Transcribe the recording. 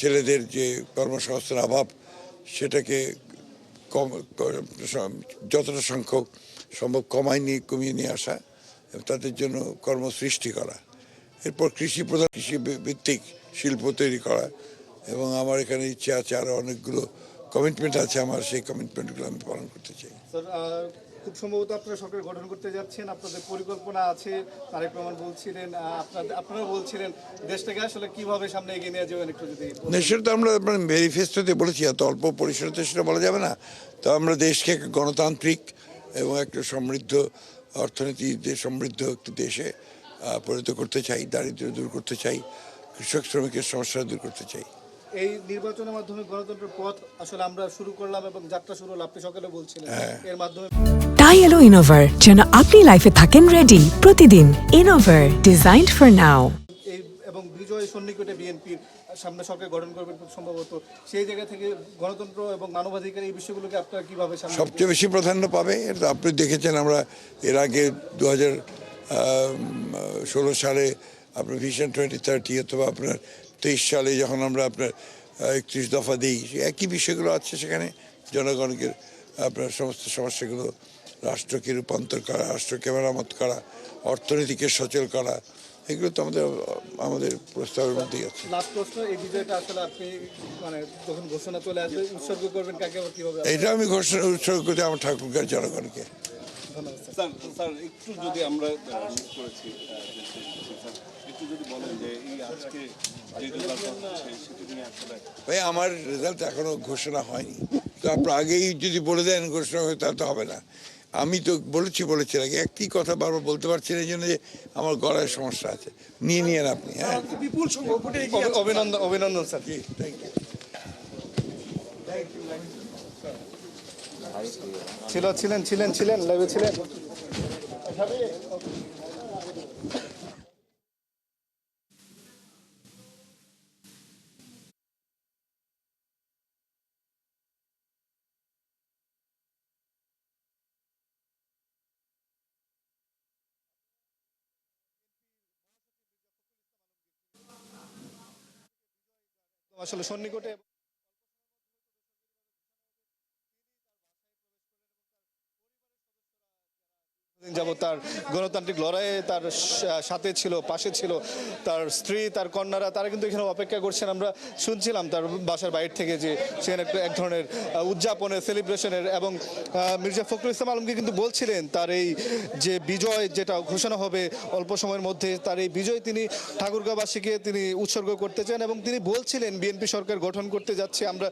ছেলেদের যে কর্মসংস্থানের অভাব সেটাকে যতটা সংখ্যক সম্ভব কমিয়ে নিয়ে আসা এবং তাদের জন্য কর্মসৃষ্টি করা, এরপর কৃষি ভিত্তিক শিল্প তৈরি করা, এবং আমার এখানে ইচ্ছে আছে আরও অনেকগুলো কমিটমেন্ট আছে আমার, সেই কমিটমেন্টগুলো আমি পালন করতে চাই। খুব সম্ভবত আপনারা সরকার গঠন করতে যাচ্ছেন, আপনাদের পরিকল্পনা আছে, তারেক রহমান বলছিলেন, আপনারা বলছিলেন, দেশটাকে আসলে কিভাবে সামনে এগিয়ে নিয়ে যাবেন একটু যদি। সেটা তো আমরা ম্যানিফেস্টোতে বলেছি, এত অল্প পরিসরে তো সেটা বলা যাবে না। তো আমরা দেশকে গণতান্ত্রিক এবং একটা সমৃদ্ধ অর্থনীতি, সমৃদ্ধ একটি দেশে পরিণত করতে চাই, দারিদ্র্য দূর করতে চাই, কৃষক শ্রমিকের সমস্যা দূর করতে চাই। এই নির্বাচনের মাধ্যমে গণতন্ত্রের পথ আসলে আমরা শুরু করলাম এবং যাত্রা শুরু হলো, আপনি সকালে বলছিলেন এর মাধ্যমে। তাই এলো ইনোভার, যেন আপনি লাইফে থাকেন রেডি প্রতিদিন। Innova, designed for now. এবং বিজয় সন্নিকটে বিএনপির সামনে সরকার গঠন করবেন খুব সম্ভবত, সেই জায়গা থেকে গণতন্ত্র এবং মানবাধিকার এই বিষয়গুলোকে আপনারা কিভাবে সামনে সবচেয়ে বেশি প্রাধান্য পাবে। এটা আপনি দেখেছেন, আমরা এর আগে 2016 সালে আপনার ভিশন 2030 অথবা আপনার 23 সালে যখন আমরা আপনার 31 দফা দিই, একই বিষয়গুলো আছে সেখানে। জনগণকে আপনার সমস্ত সমস্যাগুলো, রাষ্ট্রকে রূপান্তর করা, রাষ্ট্রকে মেরামত করা, অর্থনীতিকে সচল করা, এগুলো তো আমাদের প্রস্তাবের মধ্যেই আছে। লাস্ট প্রশ্ন, এই বিজয়টা আসলে আপনি মানে যখন ঘোষণা চলে আসবে উৎসর্গ করবেন কাকে আবার কিভাবে? এটা আমি ঘোষণা উৎসর্গ করতে আমার ঠাকুরগাঁর জনগণকে। স্যার একটু যদি আমরা মিস করেছি, একটু যদি বলেন যে এই আজকে যে রেজাল্ট হচ্ছে সেটা নিয়ে আসলে। ভাই, আমার রেজাল্ট এখনো ঘোষণা হয়নি, তো আপনার আগেই যদি বলে দেন ঘোষণা হয়ে, তা তো হবে না। আমি তো বলেছি আগে একই কথা বারবার বলতে পারছি না, এই জন্য যে আমার গলায় সমস্যা আছে। নিয়ে আপনি। হ্যাঁ, বিপুল অভিনন্দন স্যার। G, thank you. ছিলেন লাইভে ছিলেন। আসলে সন্নিকটে যাব তার গণতান্ত্রিক লড়াইয়ে তার সাথে ছিল, পাশে ছিল তার স্ত্রী, তার কন্যারা, তারা কিন্তু এখানে অপেক্ষা করছেন। আমরা শুনছিলাম তার বাসার বাইরে থেকে যে সেখানে এক ধরনের উদযাপনের, সেলিব্রেশনের, এবং মির্জা ফখরুল ইসলাম আলমগীর কিন্তু বলছিলেন তার এই যে বিজয় যেটা ঘোষণা হবে অল্প সময়ের মধ্যে, তার এই বিজয় তিনি ঠাকুরগাঁওবাসীকে তিনি উৎসর্গ করতে চান, এবং তিনি বলছিলেন বিএনপি সরকার গঠন করতে যাচ্ছে। আমরা